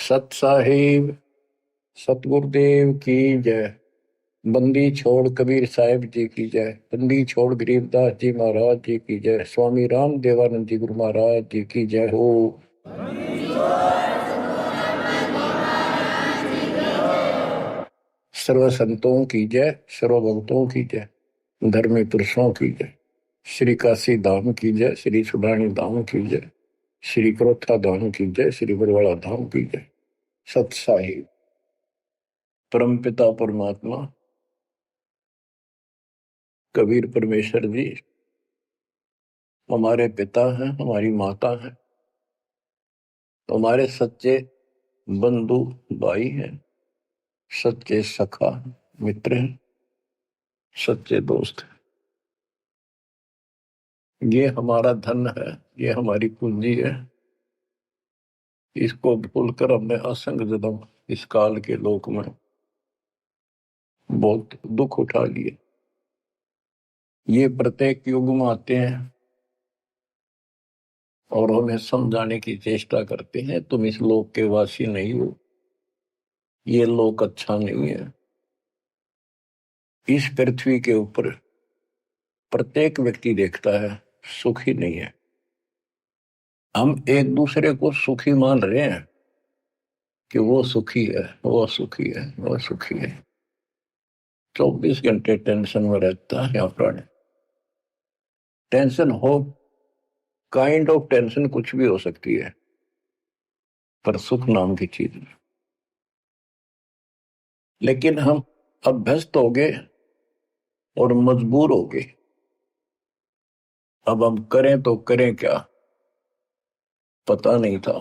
सत साहिब सतगुरुदेव की जय। बंदी छोड़ कबीर साहिब जी की जय। बंदी छोड़ गरीबदास जी महाराज जी की जय। स्वामी राम देवानंद जी गुरु महाराज जी की जय हो। सर्व संतों की जय, सर्व भक्तों की जय, धर्मी पुरुषों की जय। श्री काशी धाम की जय, श्री सुडानी धाम की जय, श्री क्रोथा धाम की जय, श्री बरवाड़ा धाम की जय। सत साहिब परमपिता परमात्मा कबीर परमेश्वर जी हमारे पिता हैं, हमारी माता है, हमारे सच्चे बंधु भाई हैं, सच्चे सखा मित्र हैं, सच्चे दोस्त हैं। ये हमारा धन है, ये हमारी पूंजी है। इसको भूलकर हमने असंग जन्म इस काल के लोक में बहुत दुख उठा लिए। ये प्रत्येक युग में आते हैं और हमें समझाने की चेष्टा करते हैं, तुम इस लोक के वासी नहीं हो, ये लोक अच्छा नहीं है। इस पृथ्वी के ऊपर प्रत्येक व्यक्ति देखता है सुखी नहीं है। हम एक दूसरे को सुखी मान रहे हैं कि वो सुखी है, वो सुखी है, वो सुखी है। 24 घंटे टेंशन में रहता है प्राणी। टेंशन हो, काइंड ऑफ टेंशन कुछ भी हो सकती है, पर सुख नाम की चीज नहीं। लेकिन हम अभ्यस्त हो गए और मजबूर हो गए। अब हम करें तो करें क्या, पता नहीं था।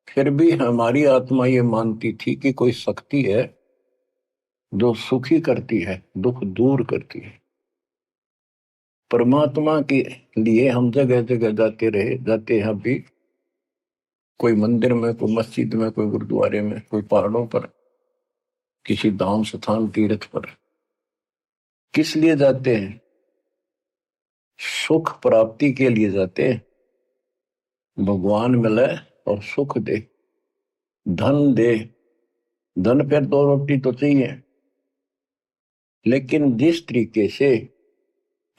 फिर भी हमारी आत्मा ये मानती थी कि कोई शक्ति है जो सुखी करती है, दुख दूर करती है। परमात्मा के लिए हम जगह जगह जाते रहे, जाते हैं अभी। कोई मंदिर में, कोई मस्जिद में, कोई गुरुद्वारे में, कोई पहाड़ों पर, किसी धाम स्थान तीर्थ पर। किस लिए जाते हैं? सुख प्राप्ति के लिए जाते हैं। भगवान मिले और सुख दे, धन दे। धन पर दो रोटी तो चाहिए, लेकिन जिस तरीके से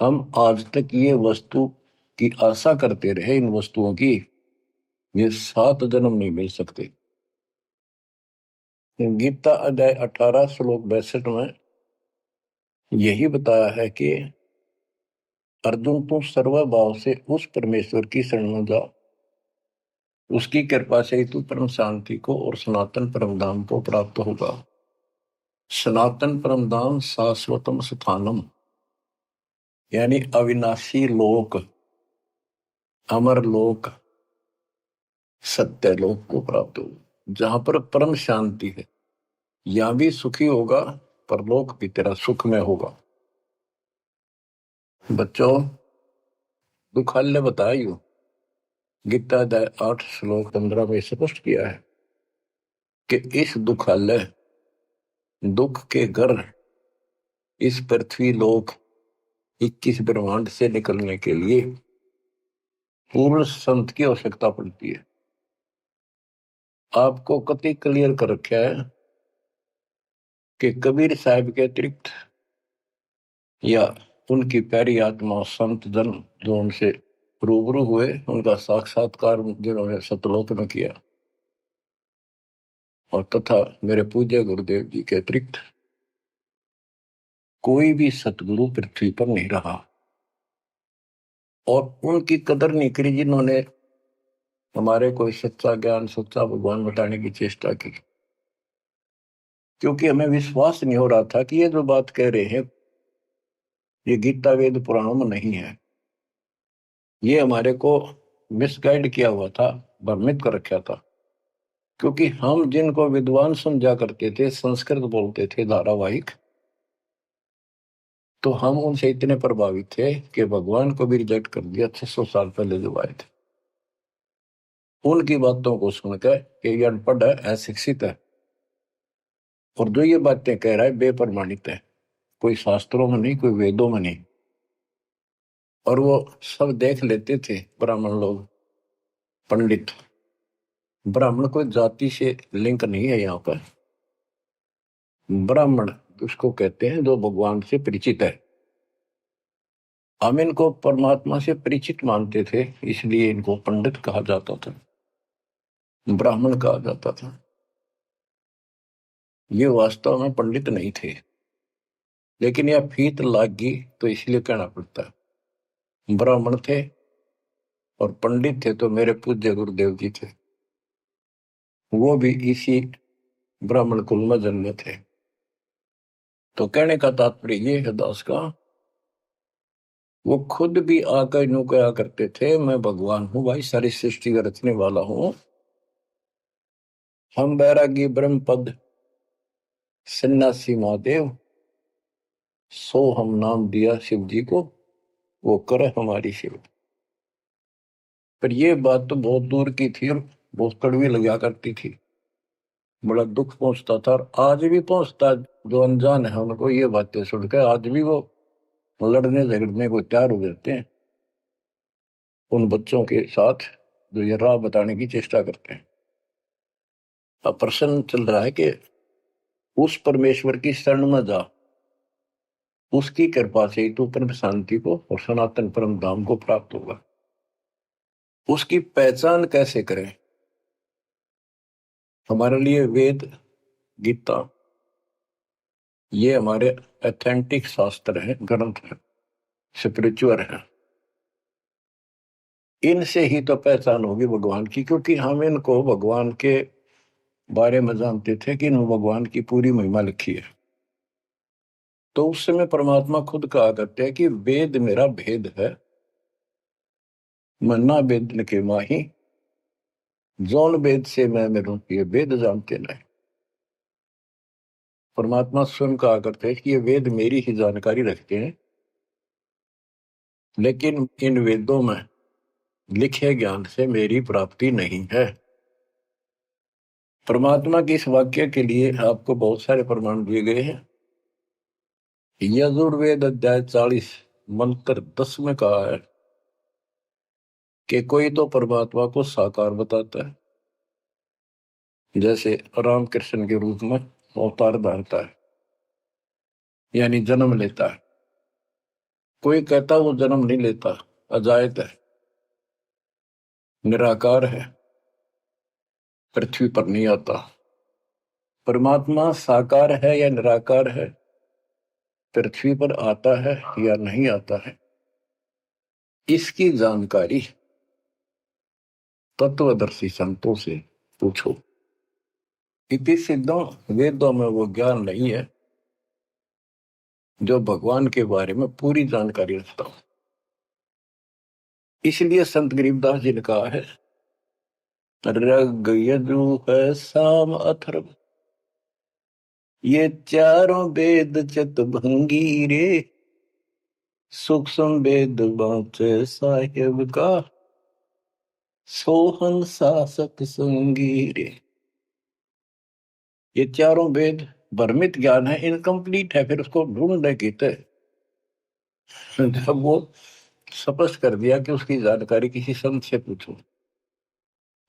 हम आज तक ये वस्तु की आशा करते रहे, इन वस्तुओं की, ये 7 जन्म नहीं मिल सकते। गीता अध्याय 18 श्लोक 62 में यही बताया है कि अर्जुन तुम सर्वभाव से उस परमेश्वर की शरण में जाओ, उसकी कृपा से ही तू परम शांति को और सनातन परम धाम को प्राप्त होगा। सनातन परम धाम शाश्वतम स्थानम, यानी अविनाशी लोक, अमर लोक, सत्य लोक को प्राप्त होगा, जहां पर परम शांति है। यहां भी सुखी होगा, पर लोक भी तेरा सुख में होगा। बच्चों, दुखाल्य बताइयो, गीता अध्याय 8 श्लोक 15 में स्पष्ट किया है कि इस दुखालय, दुख के घर, इस पृथ्वी लोक 21 ब्रह्मांड से निकलने के लिए पूर्ण संत की आवश्यकता पड़ती है। आपको कति क्लियर कर रखा है कि कबीर साहब के अतिरिक्त या उनकी प्यारी आत्मा संत जन जो उनसे रूबरू हुए, उनका साक्षात्कार जिन्होंने सतलोक में किया, और तथा मेरे पूज्य गुरुदेव जी के अतिरिक्त कोई भी सतगुरु पृथ्वी पर नहीं रहा। और उनकी कदर नहीं करी जिन्होंने हमारे कोई सच्चा ज्ञान, सच्चा भगवान बताने की चेष्टा की। क्योंकि हमें विश्वास नहीं हो रहा था कि ये जो बात कह रहे हैं ये गीता वेद पुराणों में नहीं है। ये हमारे को मिसगाइड किया हुआ था, भ्रमित कर रखा था। क्योंकि हम जिनको विद्वान समझा करते थे, संस्कृत बोलते थे धारावाहिक, तो हम उनसे इतने प्रभावित थे कि भगवान को भी रिजेक्ट कर दिया 600 साल पहले जो आए थे। उनकी बातों को सुनकर कि ये अनपढ़ है, अशिक्षित है, और जो ये बातें कह रहा है बेप्रमाणित है, कोई शास्त्रों में नहीं, कोई वेदों में नहीं। और वो सब देख लेते थे ब्राह्मण लोग, पंडित, ब्राह्मण कोई जाति से लिंक नहीं है यहाँ पर। ब्राह्मण उसको कहते हैं जो भगवान से परिचित है। हम इनको परमात्मा से परिचित मानते थे, इसलिए इनको पंडित कहा जाता था, ब्राह्मण कहा जाता था। ये वास्तव में पंडित नहीं थे, लेकिन यह फीत लाग गई तो इसलिए कहना पड़ता है। ब्राह्मण थे और पंडित थे तो मेरे पूज्य गुरुदेव जी थे, वो भी इसी ब्राह्मण कुल में जन्मे थे। तो कहने का तात्पर्य ये है दास का, वो खुद भी आकर यूं कहा करते थे, मैं भगवान हूं भाई, सारी सृष्टि का रचने वाला हूं। हम बैरागी ब्रह्म पद सन्यासी महादेव, सो हम नाम दिया शिव जी को, वो करे हमारी सेवा। पर ये बात तो बहुत दूर की थी और बहुत कड़वी लगा करती थी, बड़ा दुख पहुंचता था और आज भी पहुंचता है। जो अनजान है उनको ये बातें सुनकर आज भी वो लड़ने झगड़ने को तैयार हो जाते हैं उन बच्चों के साथ जो ये राह बताने की चेष्टा करते हैं। अब प्रश्न चल रहा है कि उस परमेश्वर की शरण में जा, उसकी कृपा से ही तू परम शांति को और सनातन परम धाम को प्राप्त होगा। उसकी पहचान कैसे करें? हमारे लिए वेद गीता ये हमारे ऑथेंटिक शास्त्र हैं, ग्रंथ हैं, स्पिरिचुअल हैं। इनसे ही तो पहचान होगी भगवान की, क्योंकि हम इनको भगवान के बारे में जानते थे कि इन भगवान की पूरी महिमा लिखी है। तो उस समय परमात्मा खुद कहा करते हैं कि वेद मेरा भेद है, मन्ना वेद के माही, जौन वेद से मैं मेरू ये वेद जानते नहीं। परमात्मा स्वयं कहा करते हैं कि ये वेद मेरी ही जानकारी रखते हैं, लेकिन इन वेदों में लिखे ज्ञान से मेरी प्राप्ति नहीं है। परमात्मा के इस वाक्य के लिए आपको बहुत सारे प्रमाण दिए गए हैं। यजुर्वेद अध्याय 40 मंत्र 10 में कहा है कि कोई तो परमात्मा को साकार बताता है, जैसे रामकृष्ण के रूप में अवतार धारता है, यानी जन्म लेता है। कोई कहता वो जन्म नहीं लेता, अजायत है, निराकार है, पृथ्वी पर नहीं आता। परमात्मा साकार है या निराकार है, पृथ्वी पर आता है या नहीं आता है, इसकी जानकारी तत्वदर्शी संतों से पूछो। इति सिद्धों, वेदों में वो ज्ञान नहीं है जो भगवान के बारे में पूरी जानकारी रखता हो। इसलिए संत गरीबदास जी ने कहा है, ऋग यजुः साम अथर्व, ये चारों वेद चतुर्भंगी रे, सूक्ष्म वेद बाँचे साहेब का, सोहन शासक संगी रे। ये चारों वेद भ्रमित ज्ञान है, इनकम्प्लीट है, फिर उसको ढूंढने की थे। जब वो स्पष्ट कर दिया कि उसकी जानकारी किसी संत से पूछो।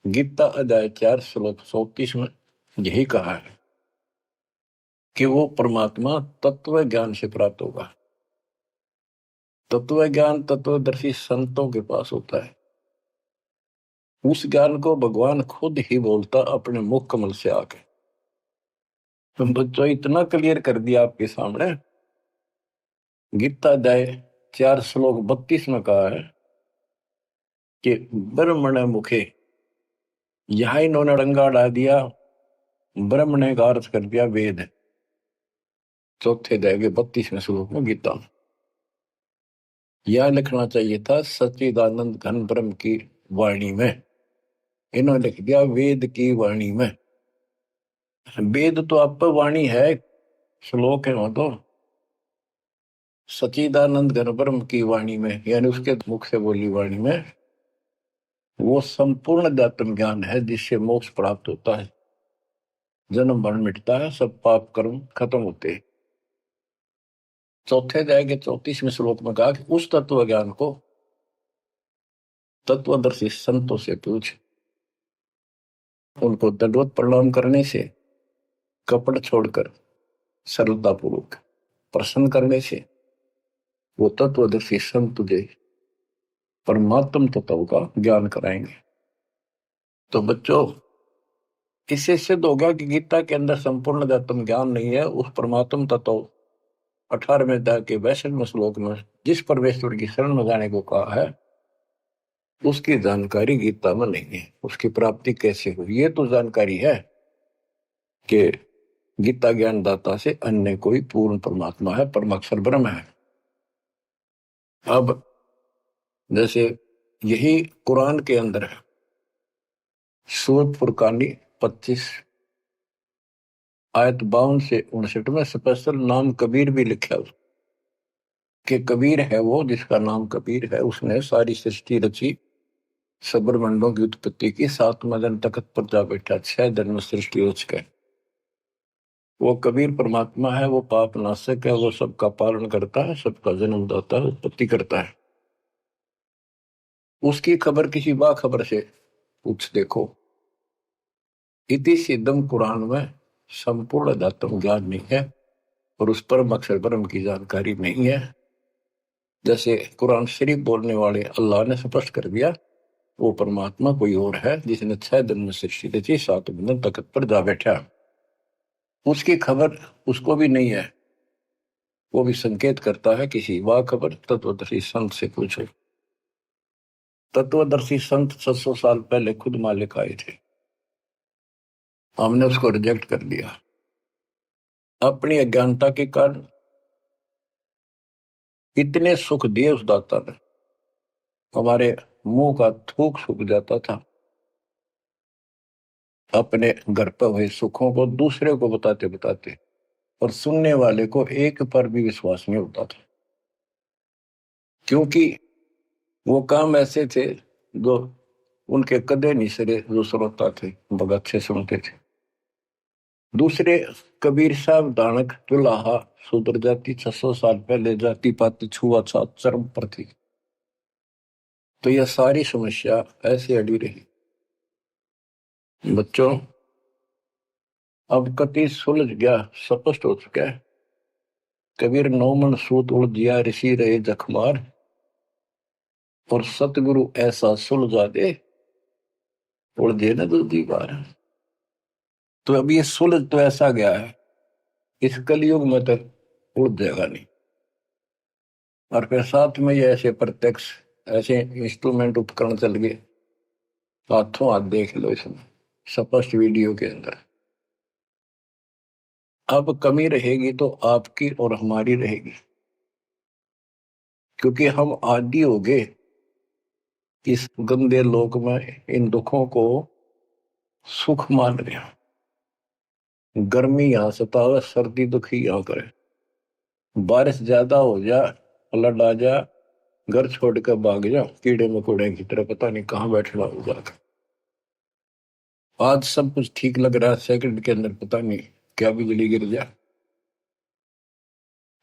गीता अध्याय 4 श्लोक 34 में यही कहा है कि वो परमात्मा तत्व ज्ञान से प्राप्त होगा। तत्व ज्ञान तत्वदर्शी संतों के पास होता है। उस ज्ञान को भगवान खुद ही बोलता अपने मुख कमल से आके। तुम बच्चों इतना क्लियर कर दिया आपके सामने। गीता अध्याय 4 श्लोक 32 में कहा है कि ब्रह्मण मुखे, यहां इन्होंने रंगा डाल दिया, ब्रह्म ने का अर्थ कर दिया वेद। चौथे अध्याय के 32वें श्लोक में गीता में यह लिखना चाहिए था सच्चिदानंद घन ब्रह्म की वाणी में, इन्होंने लिख दिया वेद की वाणी में। वेद तो आप पर वाणी है, श्लोक है वो तो। सच्चिदानंद घन ब्रह्म की वाणी में यानी उसके मुख से बोली वाणी में वो संपूर्ण अध्यात्म ज्ञान है जिससे मोक्ष प्राप्त होता है, जन्म मरण मिटता है, सब पाप कर्म खत्म होते हैं। चौथे अध्याय के 34वें श्लोक में कहा कि उस तत्व ज्ञान को तत्वदर्शी संतों से पूछ। उनको दंडवत प्रणाम करने से, कपट छोड़कर सरलतापूर्वक प्रसन्न करने से वो तत्वदर्शी संत तुझे परमात्म तत्व का ज्ञान कराएंगे। तो बच्चों, इससे सिद्ध हो गया कि गीता के अंदर संपूर्ण आत्म ज्ञान नहीं है। उस परमात्म तत्व 18वें अध्याय के 62वें श्लोक में जिस परमेश्वर की शरण में जाने को कहा है, उसकी जानकारी गीता में नहीं है। उसकी प्राप्ति कैसे हुई, ये तो जानकारी है कि गीता ज्ञान दाता से अन्य कोई पूर्ण परमात्मा है, परमाक्षर ब्रह्म है। अब जैसे यही कुरान के अंदर है, सूरत फुरकानी 25 आयत 52 से 59 में स्पेशल नाम कबीर भी लिखा है कि कबीर है वो जिसका नाम कबीर है, उसने सारी सृष्टि रची, सबरमंडों की उत्पत्ति की, 7वें दिन तख्त पर जा बैठा, 6 दिन में सृष्टि रच गए। वो कबीर परमात्मा है, वो पाप नाशक है, वो सबका पालन करता है, सबका जन्म दाता है, उत्पत्ति करता है। उसकी खबर किसी बाखबर से पूछ देखो। इति सिद्धम कुरान में संपूर्ण दातम ज्ञान नहीं है और उस परम अक्षर ब्रह्म की जानकारी नहीं है। जैसे कुरान शरीफ बोलने वाले अल्लाह ने स्पष्ट कर दिया, वो परमात्मा कोई और है जिसने 6 दिन में सृष्टि रची, 7वें दिन तख्त पर जा बैठा। उसकी खबर उसको भी नहीं है। वो भी संकेत करता है किसी बाखबर तत्वदर्शी संत से पूछो। तत्वदर्शी संत 700 साल पहले खुद मालिक आए थे, हमने उसको रिजेक्ट कर दिया अपनी अज्ञानता के कारण। इतने सुख दिए उस दाता ने, हमारे मुंह का थूक सूख जाता था। अपने घर पर हुए सुखों को दूसरे को बताते बताते, और सुनने वाले को एक पर भी विश्वास नहीं होता था, क्योंकि वो काम ऐसे थे जो उनके कदे नहीं सरे, जो श्रोता थे बहुत अच्छे सुनते थे। दूसरे कबीर साहब दानक दुल्हा शूद्र जाति 600 साल पहले जाति पाति छुआछूत चरम पर थी। तो यह सारी समस्या ऐसे अड़ी रही। बच्चों, अब कति सुलझ गया, स्पष्ट हो चुका है। कबीर 9 मन सूत उलझिया ऋषि रहे जखमार, और सतगुरु ऐसा सुलझा दे उलझे न दूसरी बार। तो अब ये सुलझ तो ऐसा गया है, इस कलयुग में तो उलझ जाएगा नहीं। और फिर साथ में ये ऐसे प्रत्यक्ष ऐसे इंस्ट्रूमेंट उपकरण चल गए, हाथों हाथ देख लो इसमें स्पष्ट वीडियो के अंदर। अब कमी रहेगी तो आपकी और हमारी रहेगी, क्योंकि हम आदी हो गए इस गंदे लोक में इन दुखों को सुख मान रहे हैं। गर्मी यहां सतावे, सर्दी दुखी यहां करे, बारिश ज्यादा हो जा, फ्लड आ जा, घर छोड़ कर भाग जा कीड़े मकोड़े की तरह, पता नहीं कहाँ बैठना हो जाकर। आज सब कुछ ठीक लग रहा है, सेकंड के अंदर पता नहीं क्या बिजली गिर जाए।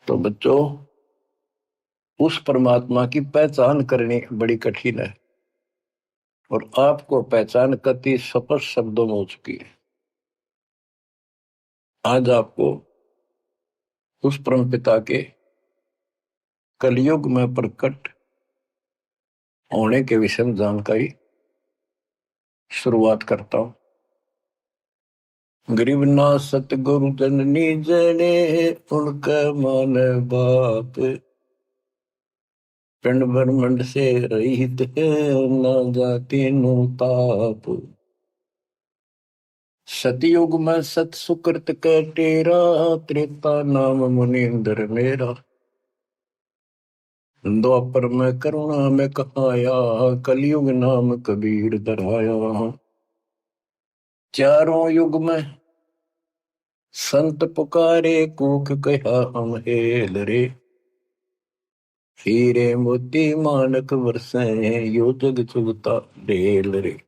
तो बच्चों, उस परमात्मा की पहचान करनी बड़ी कठिन है, और आपको पहचान कति स्पष्ट शब्दों में हो चुकी है। आज आपको उस परम पिता के कलयुग में प्रकट होने के विषय में जानकारी शुरुआत करता हूं। गरीब ना सतगुरु जननी जने, उनका मान बाप, पिंड ब्रह्मंड से रहित है, ना जाति नु ताप। सतयुग में सत सुकृत का तेरा, त्रेता नाम मुनिंदर मेरा। द्वापर में करुणा में कहाया, कलयुग नाम कबीर धराया। चारों युग में संत पुकारे, कूक कहा हम हेल रे। हीरे मोती मानक वर्षे, यो जग चुगता ढेल रे।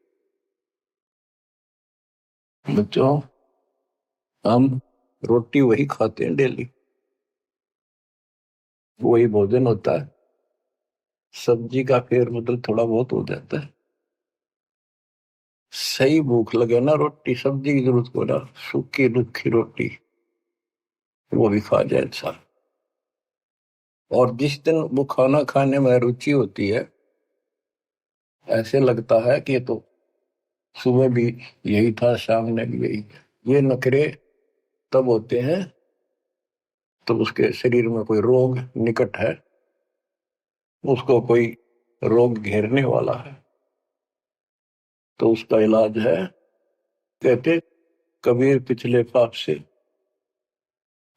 बच्चों, हम रोटी वही खाते हैं डेली, वही भोजन होता है, सब्जी का फेर बदल थोड़ा बहुत हो जाता है। सही भूख लगे ना, रोटी सब्जी की जरूरत को ना, सूखी रुखी रोटी वो भी खा जाए इंसान। और जिस दिन वो खाना खाने में रुचि होती है, ऐसे लगता है कि ये तो सुबह भी यही था, शाम ने भी यही। ये नखरे तब होते हैं तो उसके शरीर में कोई रोग निकट है, उसको कोई रोग घेरने वाला है, तो उसका इलाज है। कहते कबीर पिछले पाप से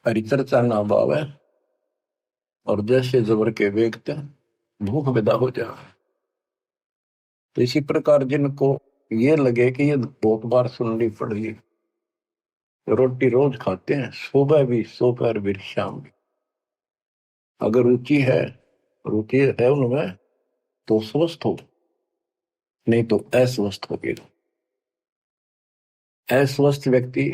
हरि चर्चा ना भावे, और जैसे जबर के वेगते भूख विदा हो जाए। तो इसी प्रकार जिनको ये लगे कि ये बहुत बार सुननी पड़ेगी, रोटी रोज खाते हैं, सुबह भी दोपहर भी शाम भी, अगर रुचि है उनमें, तो स्वस्थ हो, नहीं तो अस्वस्थ हो गए। अस्वस्थ व्यक्ति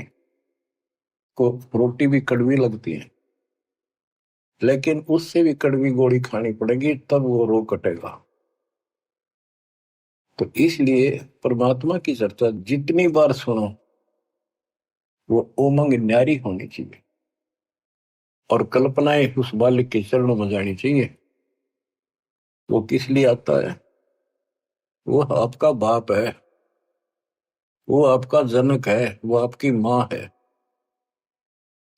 को रोटी भी कड़वी लगती है, लेकिन उससे भी कड़वी गोली खानी पड़ेगी, तब वो रोग कटेगा। तो इसलिए परमात्मा की चर्चा जितनी बार सुनो, वो उमंग न्यारी होनी चाहिए, और कल्पनाएं उस बालक के चरणों में जानी चाहिए। वो किस लिए आता है? वो आपका बाप है, वो आपका जनक है, वो आपकी माँ है।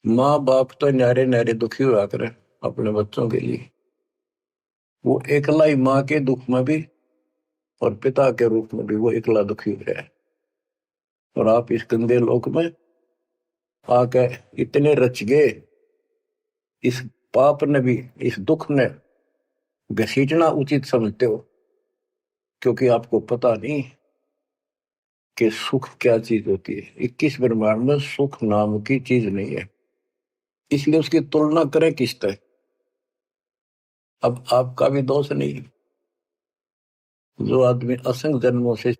माँ बाप तो न्यारे न्यारे दुखी हुआ करे अपने बच्चों के लिए, वो एकला ही माँ के दुख में भी और पिता के रूप में भी वो एकला दुखी हो है। और आप इस गंदे लोक में आके इतने रच गए, इस पाप ने भी, इस दुख ने घसीटना उचित समझते हो, क्योंकि आपको पता नहीं कि सुख क्या चीज होती है। 21 ब्रह्मांड में सुख नाम की चीज नहीं है, इसलिए उसकी तुलना करें किससे? अब आपका भी दोष नहीं। जो आदमी असंख्य जन्मों से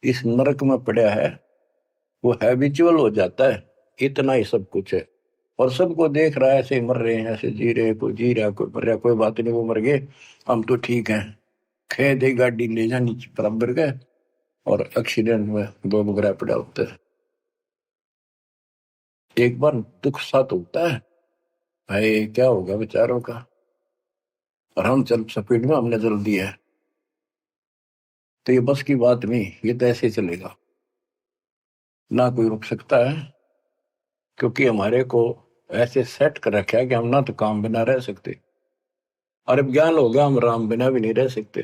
इस नरक में पड़ा है, वो हैबिचुअल हो जाता है, इतना ही सब कुछ है। और सबको देख रहा है, ऐसे मर रहे हैं, ऐसे जी रहे, कोई जी रहा, कोई मर रहा, कोई बात नहीं, वो मर गए, हम तो ठीक हैं। खे दे गाड़ी ले जानी बराबर गए, और एक्सीडेंट में दो बगैर पड़ा होता है। एक बार दुख साथ होता है, भाई क्या होगा बेचारों का, और हम चल स्पीड में हमने जल दिया है, तो ये बस की बात नहीं, ये तो ऐसे चलेगा, ना कोई रुक सकता है। क्योंकि हमारे को ऐसे सेट कर रखा है कि हम ना तो काम बिना रह सकते, और अब ज्ञान हो गया हम राम बिना भी नहीं रह सकते।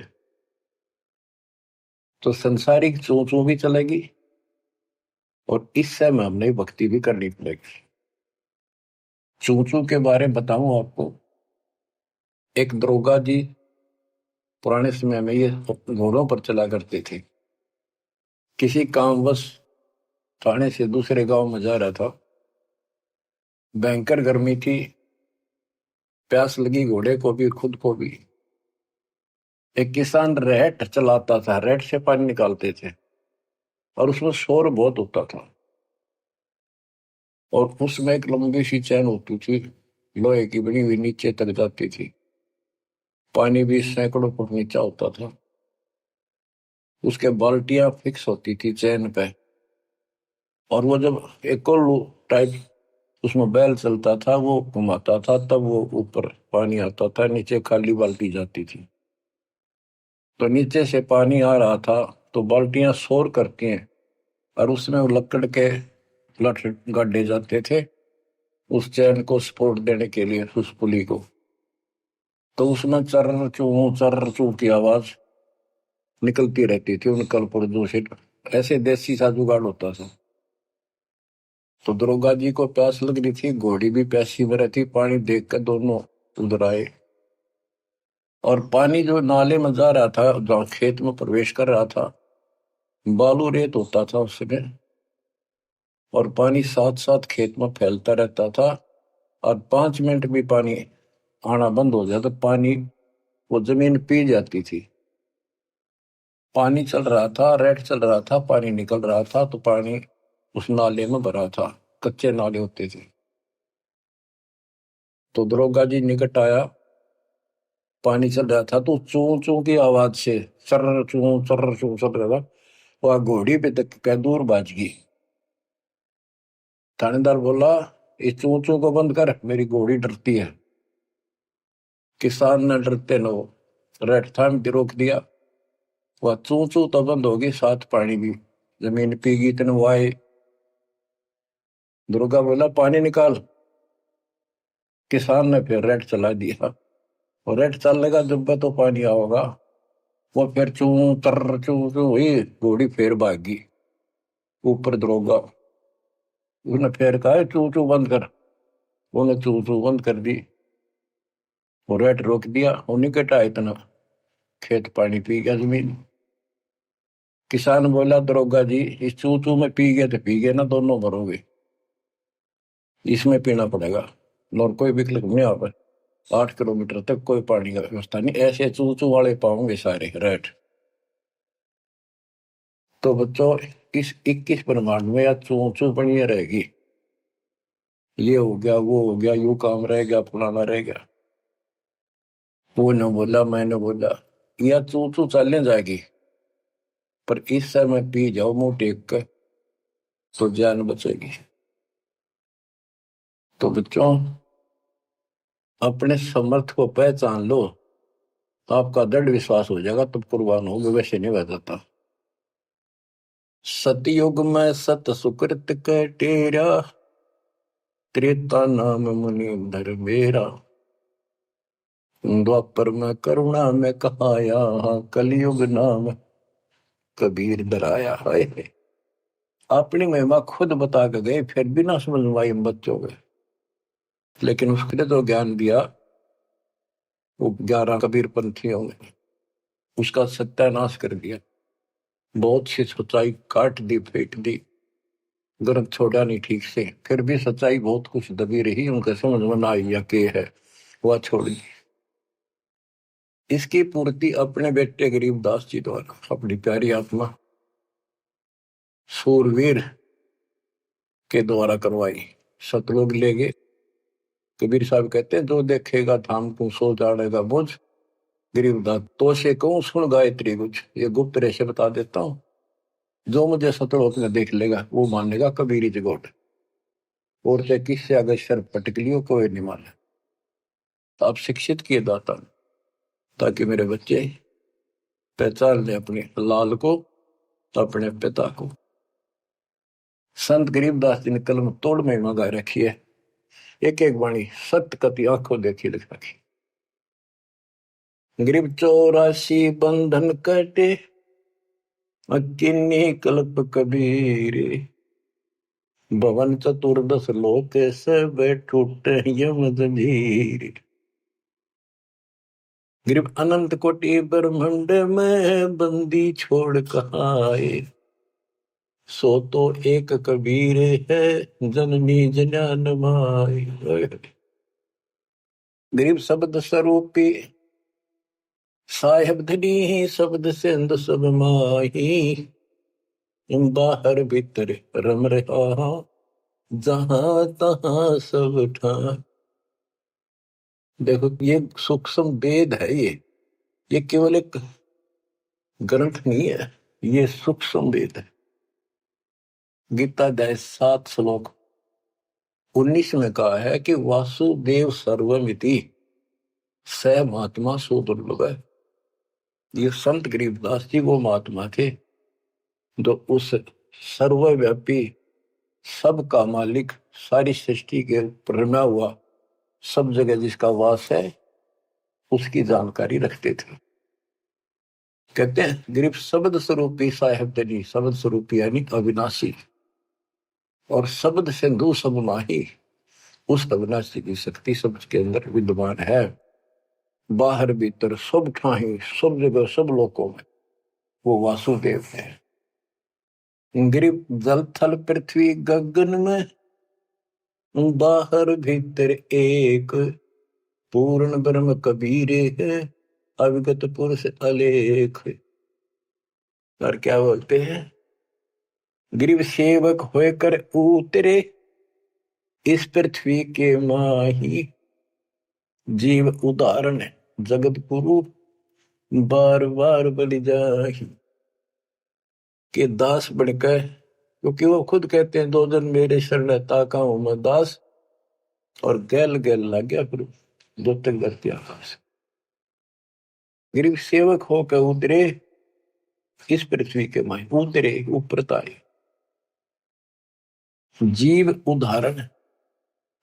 तो संसारिक चू चू भी चलेगी, और इस समय हमने भक्ति भी करनी पड़ेगी। चू चू के बारे में बताऊं आपको, एक दरोगा जी पुराने समय में ये घोड़ों पर चला करते थे। किसी कामवश थाने से दूसरे गांव में जा रहा था, भयंकर गर्मी थी, प्यास लगी घोड़े को भी खुद को भी। एक किसान रेट चलाता था, रेट से पानी निकालते थे, और उसमें शोर बहुत होता था, और उसमें एक लंबी सी चैन होती थी, लोहे की बनी हुई, नीचे तक जाती थी। पानी भी सैकड़ों फुट नीचा होता था। उसके बाल्टियां फिक्स होती थी चैन पे, और वो जब एक टाइप उसमें बैल चलता था, वो घुमाता था, तब वो ऊपर पानी आता था, नीचे खाली बाल्टी जाती थी। तो नीचे से पानी आ रहा था, तो बाल्टियां शोर करती हैं, और उसमें वो लकड़ के लठ गाड़े जाते थे उस चैन को सपोर्ट देने के लिए, उस पुली को। तो उसमें चर्र चू की आवाज निकलती रहती थी, उन कल पुर्जों से। ऐसे देसी सा जुगाड़ होता था। तो दरोगा जी को प्यास लग रही थी, घोड़ी भी प्यासी में रहती, पानी देख कर दोनों उधर आए। और पानी जो नाले में जा रहा था, जहाँ खेत में प्रवेश कर रहा था, बालू रेत होता था उसमें, और पानी साथ साथ खेत में फैलता रहता था। और 5 मिनट भी पानी आना बंद हो जाए तो पानी, वो जमीन पी जाती थी। पानी चल रहा था, रेट चल रहा था, पानी निकल रहा था, तो पानी उस नाले में भरा था, कच्चे नाले होते थे। तो दरोगा जी निकट आया, पानी चल रहा था, तो चू चू की आवाज से चर्र चू चल रहा था, वह घोड़ी पे तक क्या दूर बाज गई। थानेदार बोला, इस चू चू को बंद कर, मेरी घोड़ी डरती है। किसान ने डरते न रेड थाम के रोक दिया। वह चू चू तो बंद होगी, साथ पानी भी। जमीन पीगी तेन वाए। दुर्गा बोला, पानी निकाल। किसान ने फिर रेड चला दिया, और रेड चलेगा जब तो पानी आओगा। वो फिर चू चू हुई, घोड़ी फिर भागी। ऊपर दरोगा, उसने फिर कहा, चू चू बंद कर। उन्हें चू चू बंद कर दी, और रेड रोक दिया। उन्हीं के टाइम इतना खेत पानी पी गया जमीन। किसान बोला, दरोगा जी, इस चू चू में पी गए तो पी गए ना, दोनों मरोगे। इसमें पीना पड़ेगा, और कोई विकल्प नहीं। आप 8 किलोमीटर तक कोई पानी का व्यवस्था नहीं, ऐसे चू चू वाले पाओगे सारे रेट। तो बच्चों, इस 21 ब्रह्मांड में या चू चू बनी रहेगी। ये हो गया, वो हो गया, यू काम रह गया, फलाना रह गया। वो न बोला, मैंने बोला, या चू चू चलने जाएगी, पर इस समय पी जाओ मुंह टेक कर, तो जान बचेगी। तो बच्चों, अपने समर्थ को पहचान लो, आपका दृढ़ विश्वास हो जाएगा, तब कुर्बान होगे, वैसे नहीं बह जाता। सतयुग में सत सुकृत के टेरा, त्रेता नाम मुनि धर मेरा। द्वापर में करुणा में कहाया, कलयुग नाम कबीर धराया। है अपनी महिमा खुद बता के गए, फिर भी ना समझ में आई बच्चों के। लेकिन उसने तो ज्ञान दिया, वो 11 कबीर पंथियों ने उसका सत्यानाश कर दिया। बहुत सी सच्चाई काट दी, फेंक दी, ग्रंथ छोड़ा नहीं ठीक से। फिर भी सच्चाई बहुत कुछ दबी रही, उनके समझ में ना आई या के है, वह छोड़ दी। इसकी पूर्ति अपने बेटे गरीबदास जी द्वारा, अपनी प्यारी आत्मा सूरवीर के द्वारा करवाई। सतलोक ले गए। कबीर साहब कहते हैं, जो देखेगा धाम को सो जानेगा बुझ। गरीबदास, तो से कहूं सुन गायत्री कुछ, ये गुप्त रेशे बता देता हूं। जो मुझे सतलोक में देख लेगा, वो मानेगा कबीरी जगोट। और चाहे किससे अगर शर पटक लियो, कोई नहीं माने। तो आप शिक्षित किए दाता, ताकि मेरे बच्चे पहचान ले अपने लाल को, अपने पिता को। संत गरीबदास जी ने कलम तोड़ में मंगा रखी है। एक एक वाणी सत्य कति आंखों देखी लिख रखी। गरीब 84 बंधन कटे, किन्नी कल्प कबीर। भवन चतुर्दश लोक सब टूटे यम जंजीर। गरीब अनंत कोटि ब्रह्मांड में बंदी छोड़ कहाए। सो तो एक कबीर है, जननी जनान माई। गरीब शब्द स्वरूपी साहेब धनी, शब्द सिंध सब माही। बाहर भीतर रम रहा, जहां तहां सब ठां। देखो, ये सूक्ष्म वेद है। ये केवल एक ग्रंथ नहीं है, ये सूक्ष्म वेद है। गीता अध्याय 7 श्लोक 19 में कहा है कि वासुदेव सर्वमिति स महात्मा सुदुर्लभ है। ये संत गरीबदास जी वो महात्मा थे, जो उस सर्वव्यापी, सबका मालिक, सारी सृष्टि के ऊपर रमा हुआ, सब जगह जिसका वास है, उसकी जानकारी रखते थे। कहते हैं, गरीब शब्द स्वरूपी साहेब तनी, शब्द स्वरूपी यानी अविनाशी, और शब्द सिंधु सब माही। उस अविनाशी की शक्ति शब्द के अंदर विद्यमान है। बाहर भीतर सब ठाही, सब जगह, सब लोकों में वो वासुदेव है। गरीब जल थल पृथ्वी गगन में, बाहर भीतर एक। पूर्ण ब्रह्म कबीरे है, अविगत पुरुष अलेख। और क्या बोलते हैं, गरीब सेवक होकर उतरे, इस पृथ्वी के माही। जीव उदाहरण जगत गुरु, बार बार बलि जाही। कि दास बनकर, क्योंकि वो खुद कहते हैं 2 दिन मेरे शरण ताका हूं मैं दास, और गैल गैल लग गया फिर जो तक धरती आकाश। गरीब सेवक होकर उतरे इस पृथ्वी के माए, उतरे ऊपर ताए। जीव उदाहरण,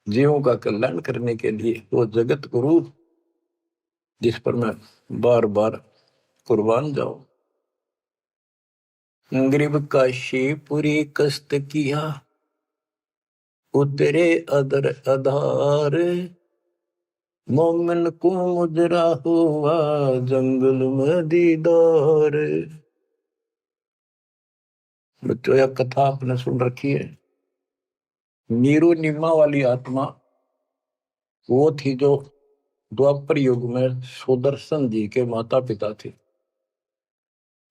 जीवों का कल्याण करने के लिए वो जगत गुरु जिस पर मैं बार बार कुर्बान जाऊं। गरीब काशीपुरी कष्ट किया, उतरे अदर आधार, मोमिन को मुजरा हुआ जंगल में दीदार। बच्चों यह कथा आपने सुन रखी है। नीरू निम्मा वाली आत्मा वो थी जो द्वापर युग में सुदर्शन जी के माता पिता थे।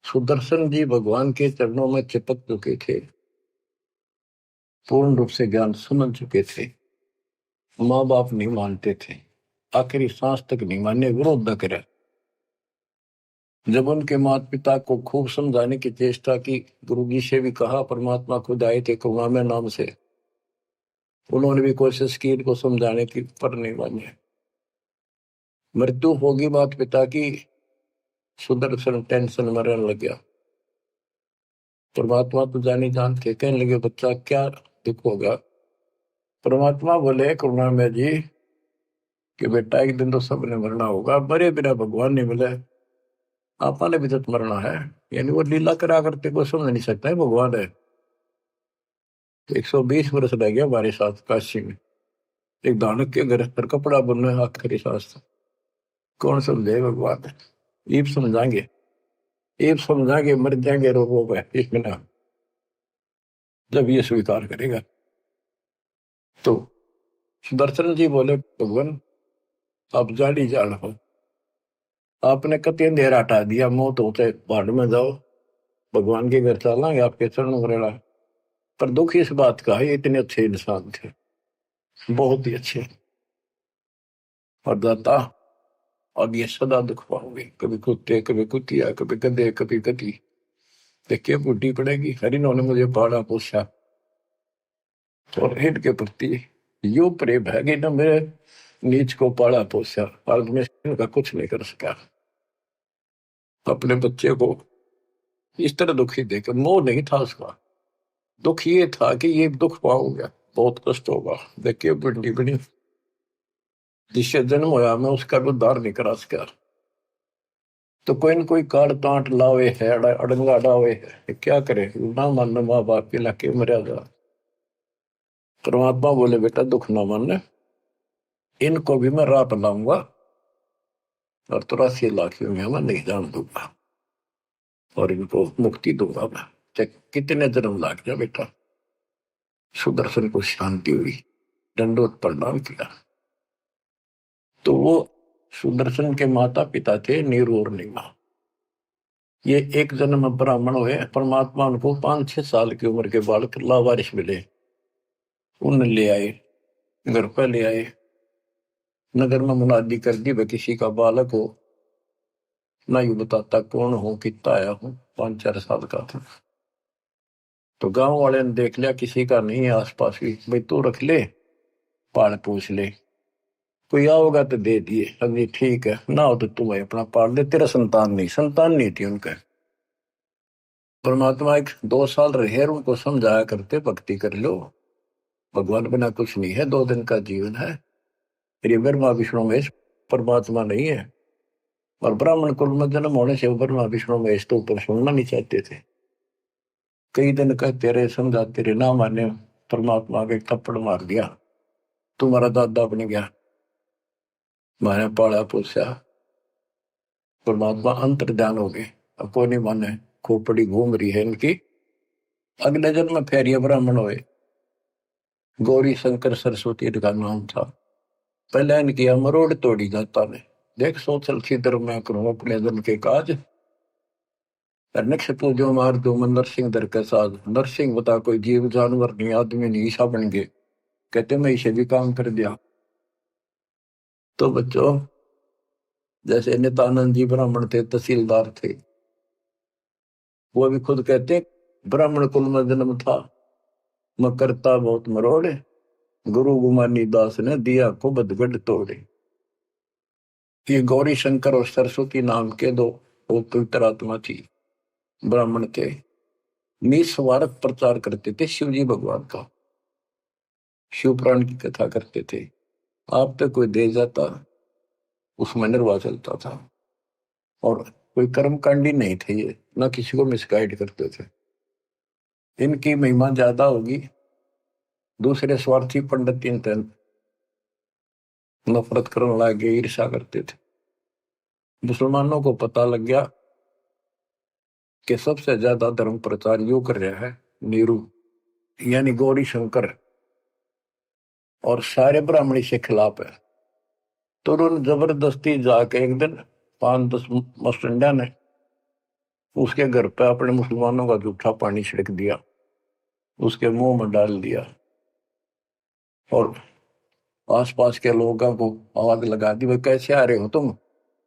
सुदर्शन जी भगवान के चरणों में चिपक चुके थे, पूर्ण रूप से ज्ञान समझ चुके थे। माँ बाप नहीं मानते थे, आखिरी सांस तक नहीं माने, विरोध न करे। जब उनके माता पिता को खूब समझाने की चेष्टा की, गुरु जी से भी कहा, परमात्मा खुद आए थे करुणामय नाम से, उन्होंने भी कोशिश की इनको समझाने की, पर नहीं माने। मृत्यु होगी माता पिता की, सुदर्शन टेंशन में रहने लग गया। परमात्मा तो जानी जानते, कहने लगे बच्चा क्या दुख होगा। परमात्मा बोले करुणामय जी कि बेटा एक दिन तो सबने मरना होगा, मरे बिना भगवान नहीं मिले, आपने भी तो मरना है। यानी वो लीला करा करते को समझ नहीं सकता है भगवान है। 120 वर्ष रह गया हमारे साथ काशी में, एक दानक के घर पर कपड़ा बुनना आखिरी सांस, कौन समझे भगवान है। ईब समझाएंगे, ईब समझाएंगे, मर जाएंगे रोगों में एक बिना, जब ये स्वीकार करेगा। तो सुदर्शन जी बोले भगवान आप जानी जान हो, आपने कति अंधेरा हटा दिया, मौत होते पहाड़ में जाओ, भगवान के घर चलेंगे, आपके चरणों में रहना। पर दुख इस बात का है, इतने अच्छे इंसान थे, बहुत ही अच्छे, और दाता अब ये सदा दुख पाओगे, कभी कुत्ते कभी कुतिया, कभी गधे कभी गधी, देखिए बूढ़ी पड़ेगी। हरि ने मुझे पाला पोसा, और हिट के प्रति यो प्रेम है कि न मेरे नीच को पाला पोसा, और मैं इनका कुछ नहीं कर सका। अपने बच्चे को इस तरह दुखी देकर, मोह नहीं था उसका, दुख ये था कि ये दुख पाऊंगा, बहुत कष्ट होगा। देखिए बड़ी बड़ी जिससे जन्म होया मैं उसका भी उद्धार नहीं करा सका। तो कोई न कोई काट तांट लावे है, अड़ंगा डावे है, क्या करे, ना मानना माँ बाप के लाके मर्यादा। परमात्मा बोले बेटा दुख ना मानना, इनको भी मैं रात लाऊंगा और 83 लाख में मैं नहीं जान दूंगा, और इनको मुक्ति दूंगा मैं, चाहे कितने जन्म लाग जाए बेटा। सुदर्शन को शांति हुई, दंडोत प्रणाम किया। तो वो सुदर्शन के माता पिता थे नीरू और नीमा। ये एक जन्म ब्राह्मण हुए, परमात्मा उनको 5-6 साल की उम्र के बालक लावारिश मिले, उन ले आए, घर पर ले आए, नगर में मुनादी कर दी, वह किसी का बालक हो, ना यू बताता कौन हो, कितना आया हूं, 5-4 साल का था। तो गांव वाले ने देख लिया किसी का नहीं है आसपास भी, भाई तू रख ले, पाल पूछ ले, कोई आओगा तो दे दिए, अभी ठीक है, ना हो तो तुम अपना पाल ले, तेरा संतान नहीं थी उनका। परमात्मा 1-2 साल रहे, उनको समझाया करते भक्ति कर लो, भगवान बिना कुछ नहीं है, 2 दिन का जीवन है। फिर ब्रह्मा विष्णु महेश परमात्मा नहीं है, और ब्राह्मण कुल में जन्म होने से ब्रह्मा विष्णु महेश तो ऊपर सुनना नहीं चाहते थे। कई दिन कहते रहे, समझाते रहे, ना माने, परमात्मा के थप्पड़ मार दिया, तुम्हारा दादा बन गया, मैंने पाला पोसा। परमात्मा अंतर ध्यान हो गए, अब कोई नहीं माने, खोपड़ी घूम रही है इनकी। अगले जन्म में फिर ये ब्राह्मण हुए, गौरी शंकर सरस्वती इनका नाम था। पहले इनकी मरोड़ तोड़ी जाता ने, देख सोचल छिद्र मैं करूं अपने जन के काज, नक्ष पूजो मार दो मैं नरसिंह दर के साथ। नरसिंह बता कोई जीव जानवर नहीं, आदमी नहीं, ईसा बन गए, कहते मैं इसे भी काम कर दिया। तो बच्चों जैसे नित्यानंद जी ब्राह्मण थे, तहसीलदार थे, वो भी खुद कहते ब्राह्मण कुल में जन्म था, मैं करता बहुत मरोड़े, गुरु गुमानी दास ने दिया को बदगढ़ तोड़े। ये गौरी शंकर और सरस्वती नाम के दो वो पवित्र आत्मा थी, ब्राह्मण थे, निस्वार्थ प्रचार करते थे शिव जी भगवान का, शिव पुराण की कथा करते थे। आप पे कोई दे जाता उसमें निर्वाह चलता था, और कोई कर्मकांडी नहीं थे ये, ना किसी को मिसगाइड करते थे। इनकी महिमा ज्यादा होगी, दूसरे स्वार्थी पंडित इन नफरत करने लगे, ईर्षा करते थे। मुसलमानों को पता लग गया कि सबसे ज्यादा धर्म प्रचार यू कर रहा है नीरू, यानी गौरी शंकर, और सारे ब्राह्मणी से खिलाफ है। तो उन्होंने जबरदस्ती जाके एक दिन 5-10 मस्टंडा ने उसके घर पे अपने मुसलमानों का जूठा पानी छिड़क दिया, उसके मुंह में डाल दिया, और आसपास के लोगों को आवाज लगा दी, भाई कैसे आ रहे हो तुम,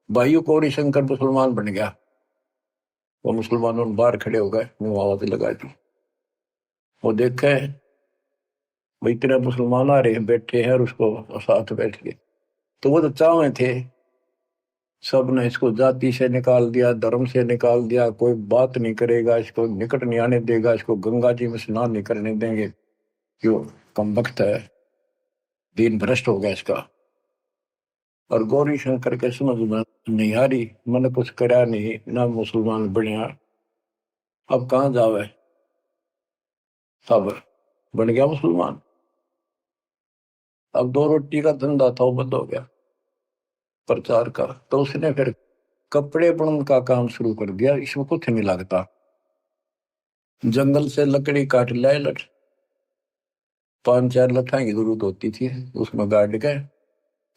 भाइयों गौरी शंकर मुसलमान बन गया। वो मुसलमानों बाहर खड़े हो गए, मुंह आवाज लगा दी। वो देखे भाई तेरा मुसलमान आ रहे हैं, बैठे हैं, और उसको साथ बैठ के, तो वो तो चावे थे, सब ने इसको जाति से निकाल दिया, धर्म से निकाल दिया, कोई बात नहीं करेगा, इसको निकट नहीं आने देगा, इसको गंगा जी में स्नान नहीं करने देंगे, क्यों कम वक्त है, दीन भ्रष्ट हो गया इसका। और गौरी शंकर के समझ में नहीं आ रही, मैंने कुछ करा नहीं ना, मुसलमान बनया, अब कहाँ जावे, अब बन गया मुसलमान, अब 2 रोटी का धंधा था वो बंद हो गया प्रचार का। तो उसने फिर कपड़े बुनने का काम शुरू कर दिया, इसमें कुछ नहीं लगता, जंगल से लकड़ी काट लाए, 5-4 लठाई की जरूरत होती थी, उसमें गाड़ के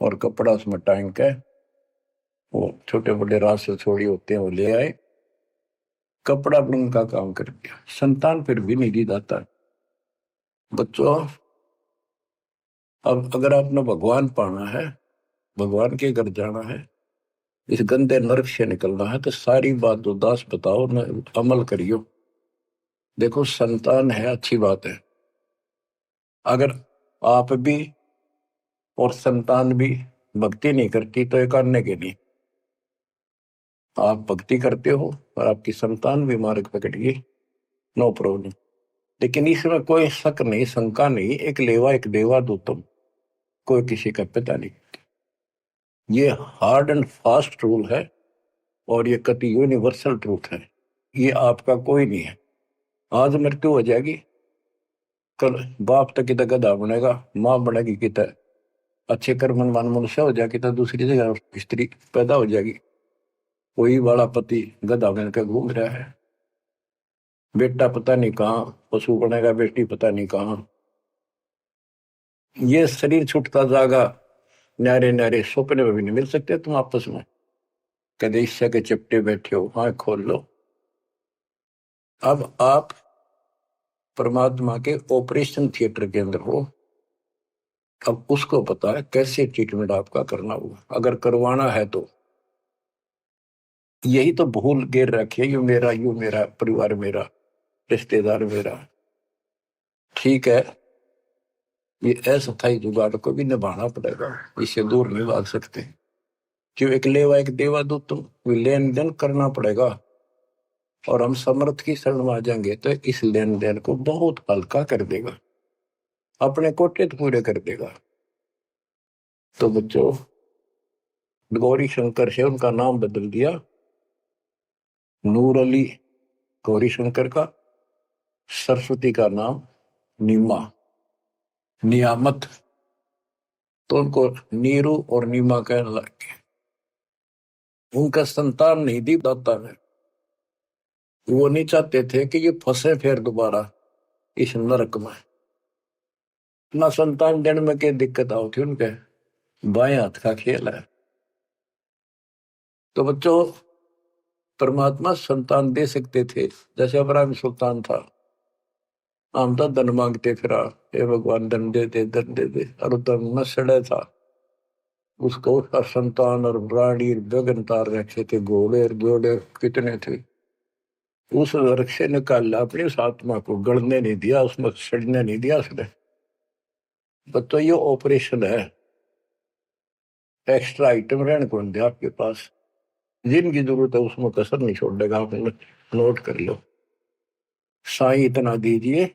और कपड़ा उसमें टांग के, वो छोटे बड़े रास से छोड़ी होते हैं वो ले आए, कपड़ा बुनने का काम कर दिया। संतान फिर भी नहीं दी जाता। बच्चों, अब अगर आपने भगवान पाना है, भगवान के घर जाना है, इस गंदे नरक से निकलना है, तो सारी बात उदास बताओ न, अमल करियो। देखो संतान है अच्छी बात है, अगर आप भी और संतान भी भक्ति नहीं करती तो एक अन्य के नहीं, आप भक्ति करते हो और आपकी संतान भी मार्ग पकड़ गई, नो प्रॉब्लम। लेकिन इसमें कोई शक नहीं, शंका नहीं, एक लेवा एक देवा दो तुम, कोई किसी का पिता नहीं। ये हार्ड एंड फास्ट रूल है, और ये कति यूनिवर्सल ट्रूथ है, ये आपका कोई नहीं है। आज मृत्यु हो जाएगी, कल बाप तक कितना गधा बनेगा, माँ बनेगी कितना अच्छे कर्मवान मनुष्य हो जाएगी, तो दूसरी जगह स्त्री पैदा हो जाएगी, कोई वाला पति गधा बन के घूम रहा है, बेटा पता नहीं कहाँ पशु बनेगा, बेटी पता नहीं कहाँ। ये शरीर छूटता जागा, न्यारे न्यारे सपने में भी नहीं मिल सकते तुम आपस में, कदे ईर्ष्या के चिपटे बैठे हो, हाँ खोल लो। अब आप परमात्मा के ऑपरेशन थिएटर के अंदर हो, अब उसको पता है कैसे ट्रीटमेंट आपका करना होगा, अगर करवाना है तो। यही तो भूल गिर रखी है, यू मेरा परिवार मेरा, रिश्तेदार मेरा। ठीक है, ये अस्थायी जुगाड़ को भी निभाना पड़ेगा, इससे दूर नहीं भाग सकते। क्यों, एक लेवा एक देवा दो तुम, लेन देन करना पड़ेगा, और हम समर्थ की शरण में आ जाएंगे तो इस लेन देन को बहुत हल्का कर देगा, अपने कोटे तो पूरे कर देगा। तो बच्चों, गौरी शंकर से उनका नाम बदल दिया, नूर अली गौरी शंकर का, सरस्वती का नाम नीमा, नियामत, तो उनको नीरू और नीमा कहने लगे। उनका संतान नहीं दी दाता ने, वो नहीं चाहते थे कि ये फंसे फिर दोबारा इस नरक में, ना संतान देने में क्या दिक्कत आओ थी उनके, बाएं हाथ का खेल है। तो बच्चों, परमात्मा संतान दे सकते थे, जैसे अब्राहम सुल्तान था, हम तो धन मांगते फिरा, हे भगवान धन दे दे धन दे दे, और धन न सड़े था, उसको उसका संतान और रानी गगन तार रखे थे, घोड़े घोड़े कितने थे, उस नरक से निकाल अपनी उस आत्मा को गड़ने नहीं दिया, उसमें सड़ने नहीं दिया उसने। तो ये ऑपरेशन है। एक्स्ट्रा आइटम रहने को नहीं दिया आपके पास, जिनकी जरूरत है उसमें कसर नहीं छोड़ेगा। आप नोट कर लो। साई इतना दीजिए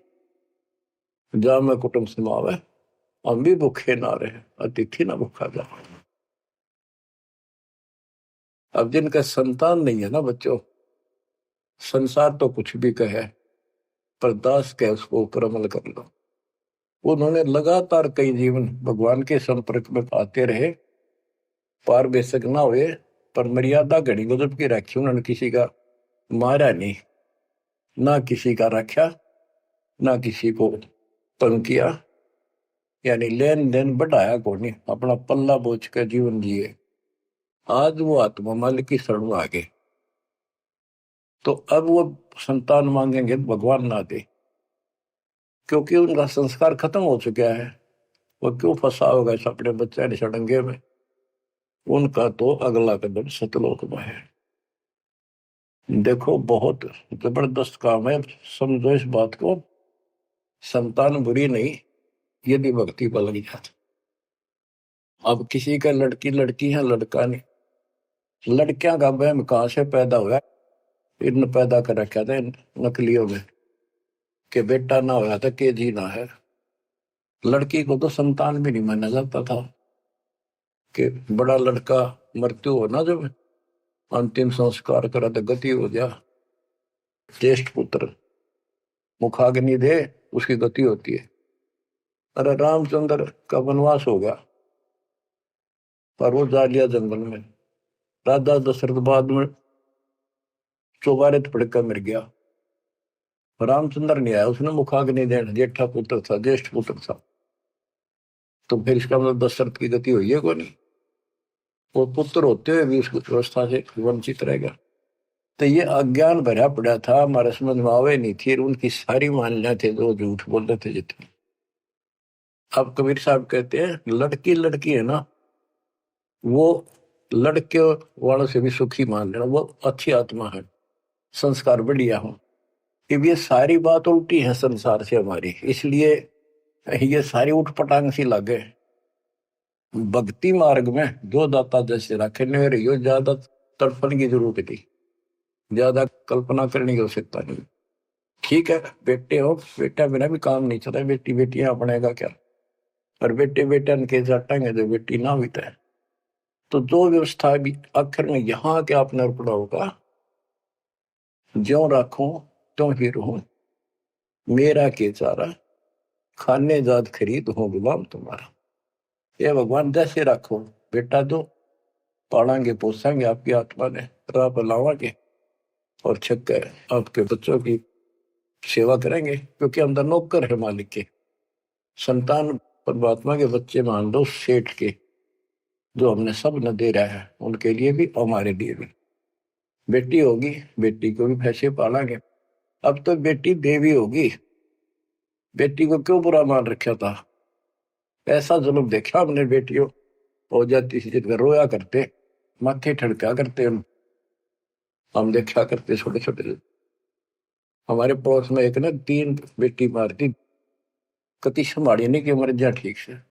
जा में कुटुंब समावे, हम भी भूखे ना रहे, अतिथि ना भूखा जा। अब जिनका संतान नहीं है ना बच्चों, संसार तो कुछ भी कहे, पर दास के उसको ऊपर अमल कर लो। उन्होंने लगातार कई जीवन भगवान के संपर्क में आते रहे, पार बेशक ना हुए, पर मर्यादा घड़ी गजब की रखी उन्होंने। किसी का मारा नहीं, ना किसी का रखा, ना किसी को तंग किया, यानी लेन देन बढ़ाया को नहीं, अपना पल्ला बोझ कर जीवन जिए। आज वो आत्मा मालिक की शरण में आ गए, तो अब वो संतान मांगेंगे तो भगवान ना दे, क्योंकि उनका संस्कार खत्म हो चुका है। वो क्यों फंसा होगा इस अपने बच्चे ने सड़ंगे में। उनका तो अगला कदम सतलोक में है। देखो बहुत जबरदस्त काम है, समझो इस बात को। संतान बुरी नहीं, यदि भक्ति पर लग जाती। अब किसी का लड़की लड़की है, लड़का नहीं। लड़कियां का वहम कहां से पैदा हुआ? इन पैदा कर रखा था नकलियों में कि बेटा ना होया था के जी ना है। लड़की को तो संतान भी नहीं माना जाता था कि बड़ा लड़का मृत्यु हो ना, जब अंतिम संस्कार करा तो गति हो गया। ज्येष्ठ पुत्र मुखाग्नि दे, उसकी गति होती है। अरे रामचंद्र का वनवास हो गया, पर वो जा लिया जंगल में। राजा दशरथ बाद में चौबारे पड़कर मर गया। रामचंद्र नहीं आया, उसने मुखाग्नि देना, जेठा पुत्र था, ज्येष्ठ पुत्र था। तो फिर इसका मतलब दशरथ की गति हुई है को नहीं? वो पुत्र होते हुए भी उस व्यवस्था से वंचित रह गया। तो ये अज्ञान भरा पड़ा था, हमारे समझ में आवे नहीं थी। उनकी सारी मान्यता थे जो झूठ बोलते थे जितने। अब कबीर साहब कहते हैं लड़की लड़की है ना, वो लड़के वालों से भी सुखी मान लेना, वो अच्छी आत्मा है, संस्कार बढ़िया हो। अब ये सारी बात उल्टी है संसार से हमारी, इसलिए ये सारी उठपटांग सी लगे। भक्ति मार्ग में जो दाता जैसे रखे रही, ज्यादा तड़पने की जरूरत थी, ज्यादा कल्पना करने की आवश्यकता नहीं। ठीक है, बेटे हो, बेटा बिना भी काम नहीं चला, बेटी बेटियां अपनेगा क्या। और बेटे बेटा के जाटेंगे जो बेटी ना भी तय। तो जो व्यवस्था भी आखिर में यहाँ के आपने अर्पणा होगा, ज्यो राखूं त्यों ही रहूं, मेरा के चारा खाने जात खरीद हो गुलाम तुम्हारा। ये भगवान जैसे रखो, बेटा जो पालेंगे पोसेंगे आपकी आत्मा ने, राह पर लावांगे, और छक आपके बच्चों की सेवा करेंगे, क्योंकि अंदर नौकर है मालिक के। संतान परमात्मा के बच्चे मान लो, सेठ के, जो हमने सब न दे रहा है, उनके लिए भी हमारे लिए भी। बेटी होगी, बेटी को भी पैसे पालेंगे। अब तो बेटी देवी होगी, बेटी को क्यों बुरा मान रखा था? ऐसा जुल्म देखा हमने, बेटियों हो जाती थी जिनका रोया करते, माथे ठड़का करते। हम देखा करते छोटे छोटे। हमारे पड़ोस में एक ना 3 बेटी मारती, कति संभाली नहीं कि मर जा ठीक से।